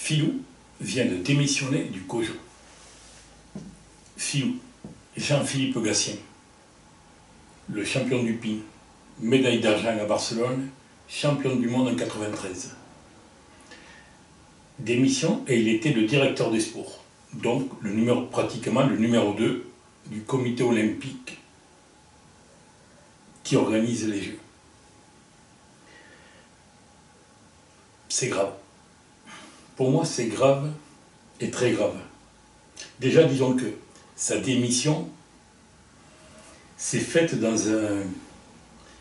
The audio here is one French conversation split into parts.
Filou vient de démissionner du COJO. Filou, Jean-Philippe Gatien, le champion du PIN, médaille d'argent à Barcelone, champion du monde en 93. Démission et il était le directeur des sports, donc pratiquement le numéro 2 du comité olympique qui organise les Jeux. C'est grave. Pour moi, c'est grave et très grave. Déjà, disons que sa démission s'est faite dans un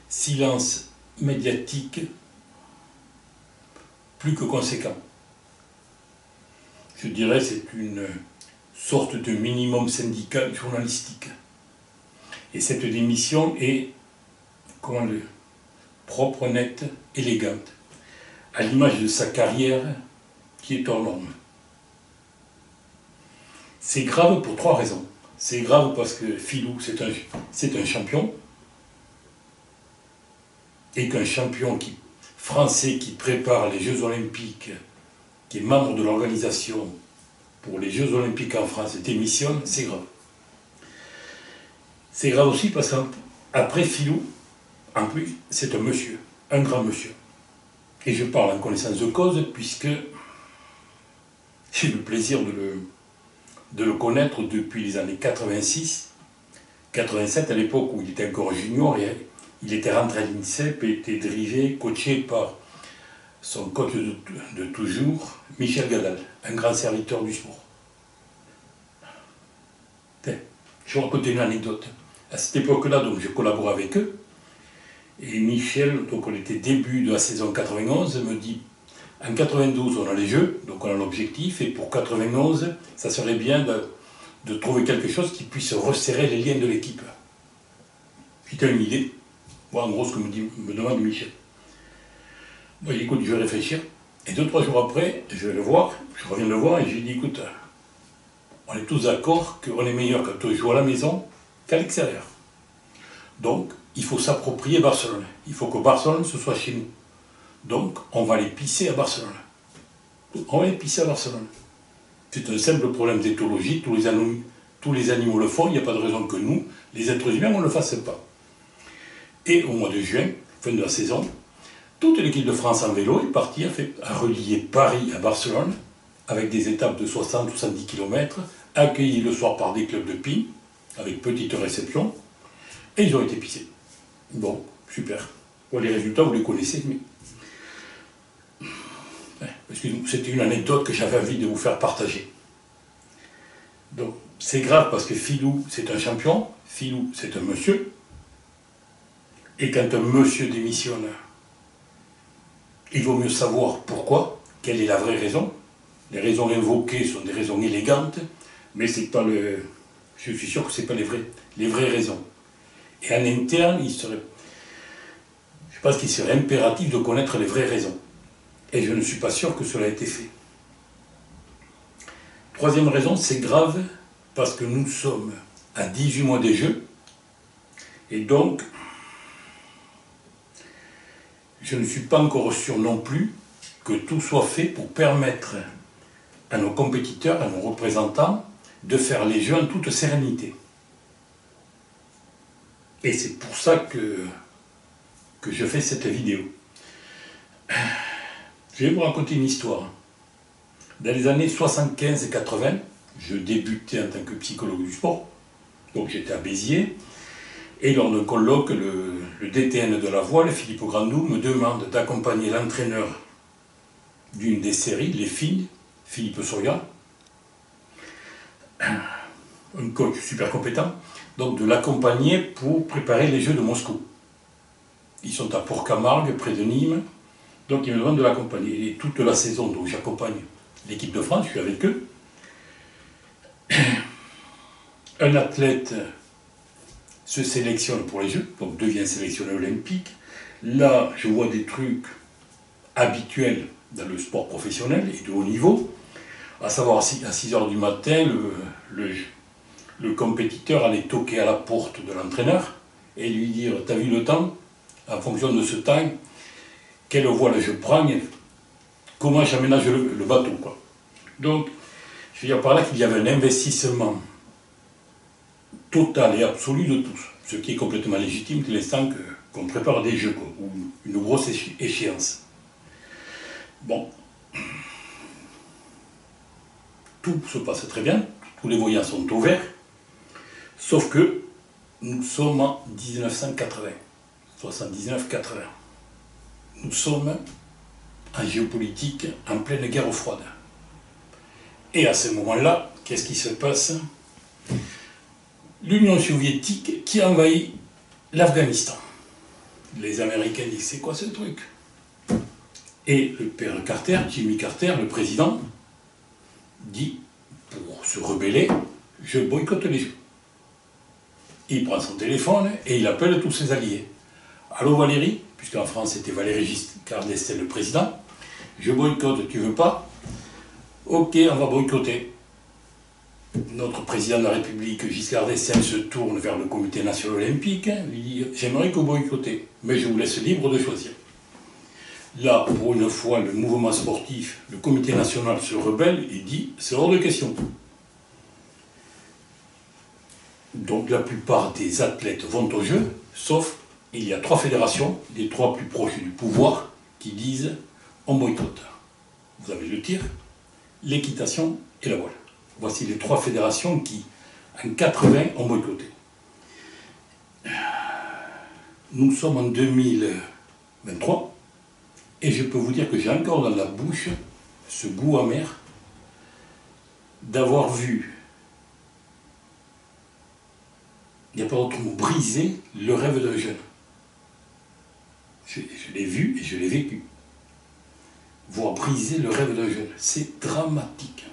silence médiatique plus que conséquent. Je dirais que c'est une sorte de minimum syndical journalistique. Et cette démission est, comment le propre, nette, élégante, à l'image de sa carrière qui est hors norme. C'est grave pour 3 raisons. C'est grave parce que Filou, c'est un champion, et qu'un champion français qui prépare les Jeux Olympiques, qui est membre de l'organisation pour les Jeux Olympiques en France, démissionne, c'est grave. C'est grave aussi parce qu'après Filou, en plus, c'est un monsieur, un grand monsieur. Et je parle en connaissance de cause, puisque j'ai eu le plaisir de le connaître depuis les années 86, 87, à l'époque où il était encore junior, et il était rentré à l'INSEP et était dirigé, coaché par son coach de toujours, Michel Gadal, un grand serviteur du sport. Je vais vous raconter une anecdote. À cette époque-là, donc, je collaborais avec eux, et Michel, donc on était début de la saison 91, me dit, en 92 on a les Jeux, donc on a l'objectif, et pour 91, ça serait bien de trouver quelque chose qui puisse resserrer les liens de l'équipe. Puis une idée, voilà en gros ce que me demande Michel. Bon, écoute, je vais réfléchir, et 2-3 jours après, je reviens le voir, et je lui dis, écoute, on est tous d'accord qu'on est meilleur quand on joue à la maison qu'à l'extérieur. Donc, il faut s'approprier Barcelone. Il faut que Barcelone, ce soit chez nous. Donc, on va les pisser à Barcelone. On va les pisser à Barcelone. C'est un simple problème d'éthologie. Tous les animaux le font. Il n'y a pas de raison que nous, les êtres humains, on ne le fasse pas. Et au mois de juin, fin de la saison, toute l'équipe de France en vélo est partie, a relié Paris à Barcelone, avec des étapes de 60-70 km, accueillis le soir par des clubs de PIN, avec petite réception, et ils ont été pissés. Bon, super. Bon, les résultats, vous les connaissez, mais... C'était une anecdote que j'avais envie de vous faire partager. Donc, c'est grave parce que Filou, c'est un champion, Filou, c'est un monsieur, et quand un monsieur démissionne, il vaut mieux savoir pourquoi, quelle est la vraie raison. Les raisons invoquées sont des raisons élégantes, mais c'est pas je suis sûr que ce n'est pas les vraies raisons. Et en interne, je pense qu'il serait impératif de connaître les vraies raisons. Et je ne suis pas sûr que cela ait été fait. Troisième raison, c'est grave parce que nous sommes à 18 mois des Jeux, et donc je ne suis pas encore sûr non plus que tout soit fait pour permettre à nos compétiteurs, à nos représentants, de faire les Jeux en toute sérénité. Et c'est pour ça que je fais cette vidéo. Je vais vous raconter une histoire. Dans les années 75 et 80, je débutais en tant que psychologue du sport, donc j'étais à Béziers, et lors d'un colloque, le DTN de la voile, Philippe Grandou, me demande d'accompagner l'entraîneur d'une des séries, les filles, Philippe Soria, un coach super compétent, donc de l'accompagner pour préparer les Jeux de Moscou. Ils sont à Port-Camargue, près de Nîmes, donc il me demande de l'accompagner. Et toute la saison, donc j'accompagne l'équipe de France, je suis avec eux. Un athlète se sélectionne pour les Jeux, donc devient sélectionneur olympique. Là, je vois des trucs habituels dans le sport professionnel et de haut niveau, à savoir à 6 h du matin, le compétiteur allait toquer à la porte de l'entraîneur et lui dire « T'as vu le temps? En fonction de ce temps, quelle voile je prends, comment j'aménage le bateau, quoi. » Donc, je veux dire par là qu'il y avait un investissement total et absolu de tous, ce qui est complètement légitime dès l'instant qu'on prépare des jeux, quoi, ou une grosse échéance. Bon, tout se passe très bien, tous les voyants sont au vert, sauf que nous sommes en 1980, 79-80. Nous sommes en géopolitique, en pleine guerre froide. Et à ce moment-là, qu'est-ce qui se passe? L'Union soviétique qui envahit l'Afghanistan. Les Américains disent, c'est quoi ce truc? Et le père Carter, Jimmy Carter, le président, dit, pour se rebeller, je boycotte les Jeux. Il prend son téléphone et il appelle tous ses alliés. Allô Valérie, puisqu'en France c'était Valéry Giscard d'Estaing le président, je boycotte, tu veux pas? Ok, on va boycotter. Notre président de la République, Giscard d'Estaing, se tourne vers le comité national olympique, lui dit « J'aimerais que vous boycottez, mais je vous laisse libre de choisir ». Là, pour une fois, le mouvement sportif, le comité national se rebelle et dit « C'est hors de question ». Donc la plupart des athlètes vont au jeu, sauf il y a 3 fédérations, les 3 plus proches du pouvoir, qui disent « On boycotte ». Vous avez le tir, l'équitation et la voile. Voici les 3 fédérations qui, en 80, ont boycotté. Nous sommes en 2023 et je peux vous dire que j'ai encore dans la bouche ce goût amer d'avoir vu, il n'y a pas d'autre mot, briser le rêve d'un jeune. Je l'ai vu et je l'ai vécu. Voir briser le rêve d'un jeune, c'est dramatique.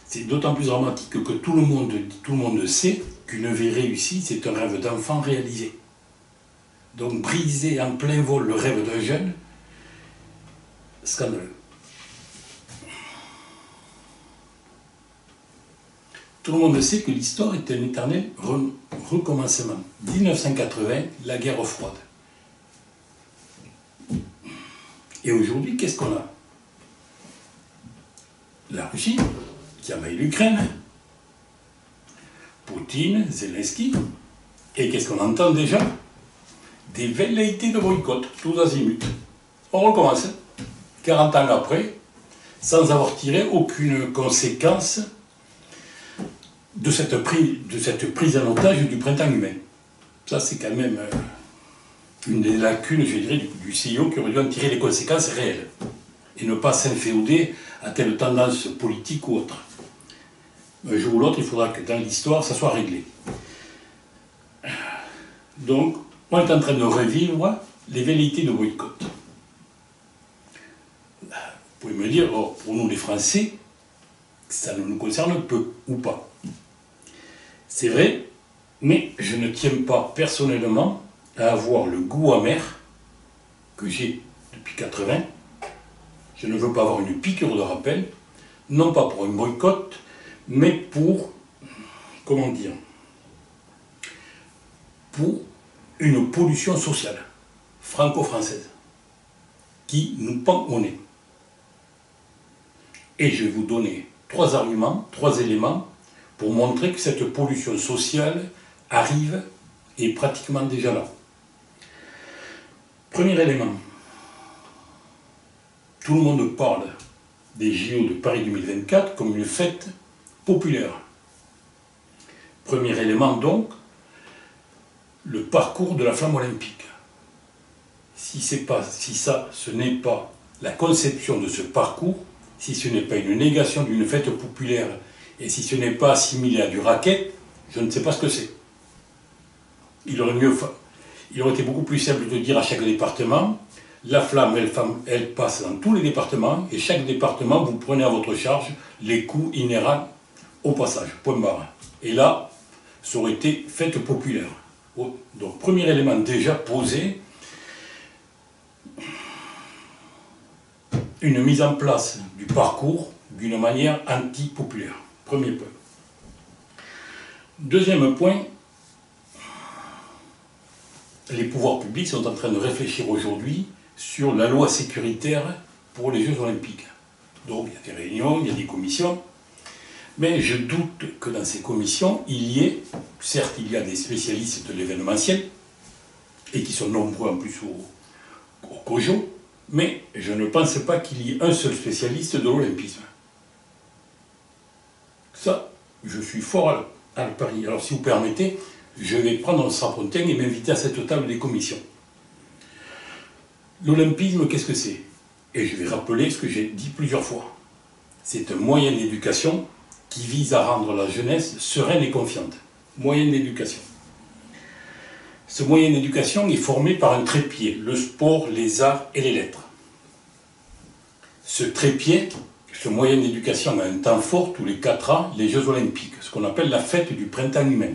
C'est d'autant plus dramatique que tout le monde sait qu'une vie réussie, c'est un rêve d'enfant réalisé. Donc briser en plein vol le rêve d'un jeune, scandaleux. Tout le monde sait que l'histoire est un éternel recommencement. 1980, la guerre froide. Et aujourd'hui, qu'est-ce qu'on a? La Russie, qui envahit l'Ukraine, Poutine, Zelensky, et qu'est-ce qu'on entend déjà? Des velléités de boycott, tous azimuts. On recommence, 40 ans après, sans avoir tiré aucune conséquence de cette prise en otage du printemps humain. Ça, c'est quand même une des lacunes, je dirais, du CIO qui aurait dû en tirer les conséquences réelles et ne pas s'inféoder à telle tendance politique ou autre. Un jour ou l'autre, il faudra que dans l'histoire, ça soit réglé. Donc, on est en train de revivre les velléités de boycott. Vous pouvez me dire, oh, pour nous les Français, ça ne nous concerne peu ou pas. C'est vrai, mais je ne tiens pas personnellement à avoir le goût amer que j'ai depuis 80. Je ne veux pas avoir une piqûre de rappel, non pas pour un boycott, mais pour, comment dire, pour une pollution sociale franco-française qui nous pend au nez. Et je vais vous donner 3 arguments, 3 éléments pour montrer que cette pollution sociale arrive et est pratiquement déjà là. Premier élément, tout le monde parle des JO de Paris 2024 comme une fête populaire. Premier élément donc, le parcours de la flamme olympique. Si ça, ce n'est pas la conception de ce parcours, si ce n'est pas une négation d'une fête populaire et si ce n'est pas assimilé à du racket, je ne sais pas ce que c'est. Il aurait été beaucoup plus simple de dire à chaque département, la flamme, elle passe dans tous les départements et chaque département, vous prenez à votre charge les coûts inhérents au passage, point barre. Et là, ça aurait été fête populaire. Donc, premier élément déjà posé, une mise en place du parcours d'une manière anti-populaire. Premier point. Deuxième point, les pouvoirs publics sont en train de réfléchir aujourd'hui sur la loi sécuritaire pour les Jeux Olympiques. Donc il y a des réunions, il y a des commissions. Mais je doute que dans ces commissions, il y ait, certes il y a des spécialistes de l'événementiel, et qui sont nombreux en plus au COJO, mais je ne pense pas qu'il y ait un seul spécialiste de l'olympisme. Ça, je suis fort à le parier. Alors si vous permettez, je vais prendre un strapontin et m'inviter à cette table des commissions. L'olympisme, qu'est-ce que c'est? Et je vais rappeler ce que j'ai dit plusieurs fois. C'est un moyen d'éducation qui vise à rendre la jeunesse sereine et confiante. Moyen d'éducation. Ce moyen d'éducation est formé par un trépied, le sport, les arts et les lettres. Ce trépied, ce moyen d'éducation a un temps fort, tous les 4 ans, les Jeux Olympiques, ce qu'on appelle la fête du printemps humain.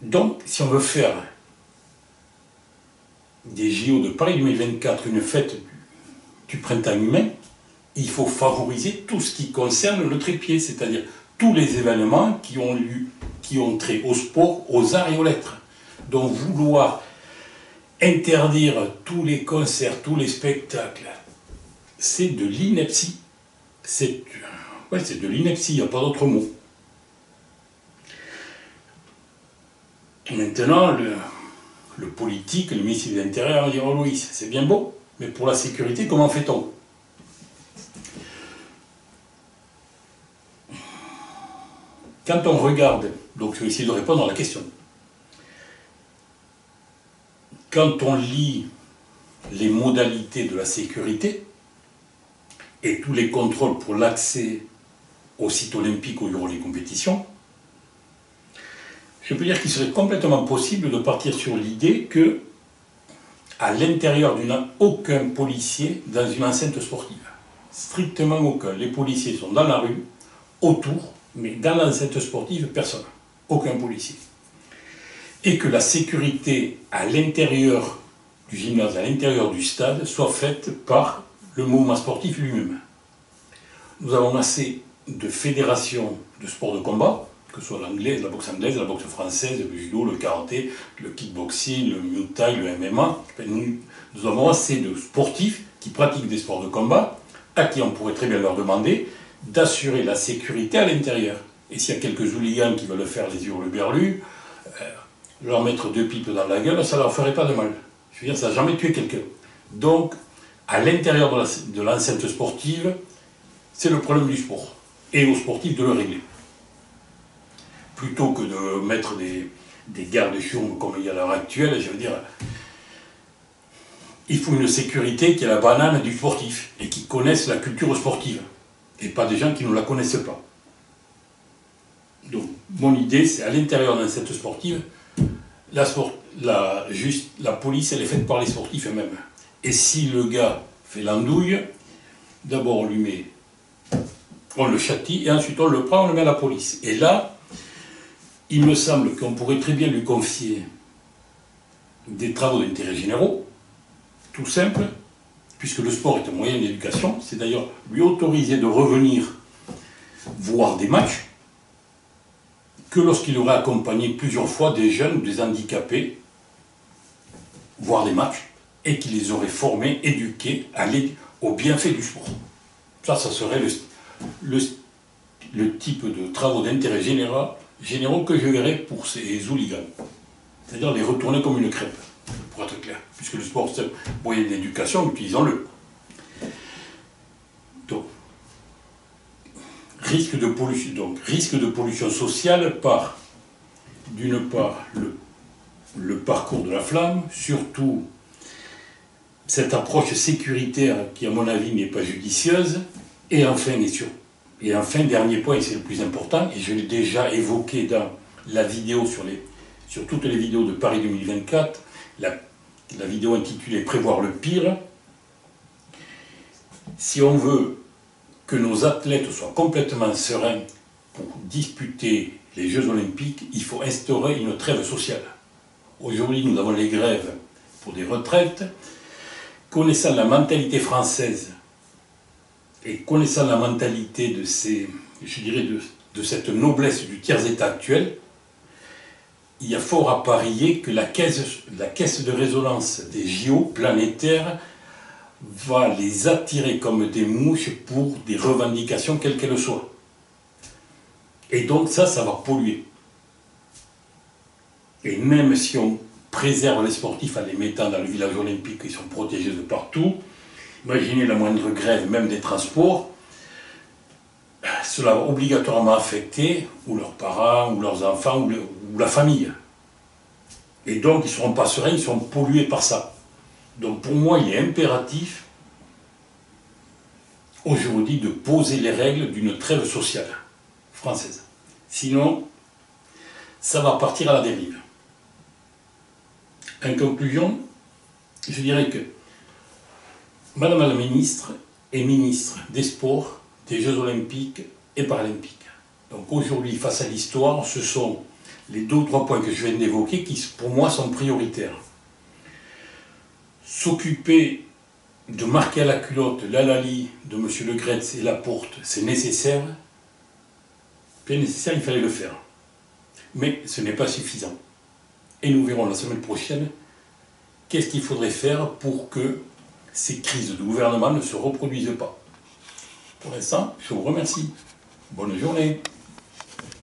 Donc, si on veut faire des JO de Paris 2024 une fête du printemps humain, il faut favoriser tout ce qui concerne le trépied, c'est-à-dire tous les événements qui ont trait au sport, aux arts et aux lettres. Donc vouloir interdire tous les concerts, tous les spectacles, c'est de l'ineptie. C'est de l'ineptie, il n'y a pas d'autre mot. Maintenant, le politique, le ministre de l'Intérieur va dire « Oh Louis, c'est bien beau, mais pour la sécurité, comment fait-on » Quand on regarde, donc je vais essayer de répondre à la question, quand on lit les modalités de la sécurité et tous les contrôles pour l'accès aux sites olympiques où il y aura les compétitions, je peux dire qu'il serait complètement possible de partir sur l'idée que à l'intérieur il n'y a aucun policier dans une enceinte sportive. Strictement aucun. Les policiers sont dans la rue, autour, mais dans l'enceinte sportive, personne. Aucun policier. Et que la sécurité à l'intérieur du gymnase, à l'intérieur du stade, soit faite par le mouvement sportif lui-même. Nous avons assez de fédérations de sports de combat, que ce soit l'anglaise, la boxe française, le judo, le karaté, le kickboxing, le muay thai, le MMA. Nous avons assez de sportifs qui pratiquent des sports de combat, à qui on pourrait très bien leur demander d'assurer la sécurité à l'intérieur. Et s'il y a quelques hooligans qui veulent faire les hurluberlus, leur mettre 2 pipes dans la gueule, ça ne leur ferait pas de mal. Je veux dire, ça n'a jamais tué quelqu'un. Donc, à l'intérieur de l'enceinte sportive, c'est le problème du sport. Et aux sportifs de le régler. Plutôt que de mettre des gardes-chiourmes comme il y a à l'heure actuelle, je veux dire, il faut une sécurité qui est la banane du sportif et qui connaissent la culture sportive. Et pas des gens qui ne la connaissent pas. Donc, mon idée, c'est à l'intérieur d'une enceinte sportive, la police, elle est faite par les sportifs eux-mêmes. Et si le gars fait l'andouille, d'abord on le châtie, et ensuite on le prend, on le met à la police. Et là, il me semble qu'on pourrait très bien lui confier des travaux d'intérêt généraux, tout simple, puisque le sport est un moyen d'éducation, c'est d'ailleurs lui autoriser de revenir voir des matchs, que lorsqu'il aurait accompagné plusieurs fois des jeunes ou des handicapés voir des matchs, et qu'il les aurait formés, éduqués au bienfait du sport. Ça serait le type de travaux d'intérêt généraux que je verrais pour ces hooligans. C'est-à-dire les retourner comme une crêpe, pour être clair. Puisque le sport, c'est un moyen d'éducation, utilisons-le. Donc, risque de pollution sociale par, d'une part, le parcours de la flamme, surtout cette approche sécuritaire qui, à mon avis, n'est pas judicieuse, et enfin, dernier point, et c'est le plus important, et je l'ai déjà évoqué dans la vidéo sur toutes les vidéos de Paris 2024, la vidéo intitulée « Prévoir le pire ». Si on veut que nos athlètes soient complètement sereins pour disputer les Jeux Olympiques, il faut instaurer une trêve sociale. Aujourd'hui, nous avons les grèves pour des retraites. Connaissant la mentalité française et connaissant la mentalité de cette noblesse du tiers-état actuel, il y a fort à parier que la caisse de résonance des JO planétaires va les attirer comme des mouches pour des revendications quelles qu'elles soient. Et donc ça va polluer. Et même si on préserve les sportifs en les mettant dans le village olympique, ils sont protégés de partout, imaginez la moindre grève, même des transports, cela va obligatoirement affecter ou leurs parents, ou leurs enfants, ou la famille. Et donc ils ne seront pas sereins, ils seront pollués par ça. Donc pour moi, il est impératif aujourd'hui de poser les règles d'une trêve sociale française. Sinon, ça va partir à la dérive. En conclusion, je dirais que Madame la ministre est ministre des Sports, des Jeux Olympiques et Paralympiques. Donc aujourd'hui, face à l'histoire, ce sont les 2 ou 3 points que je viens d'évoquer qui, pour moi, sont prioritaires. S'occuper de marquer à la culotte l'Alali de M. Le Gretz et Laporte, c'est nécessaire. Bien nécessaire, il fallait le faire. Mais ce n'est pas suffisant. Et nous verrons la semaine prochaine qu'est-ce qu'il faudrait faire pour que ces crises de gouvernement ne se reproduisent pas. Pour l'instant, je vous remercie. Bonne journée.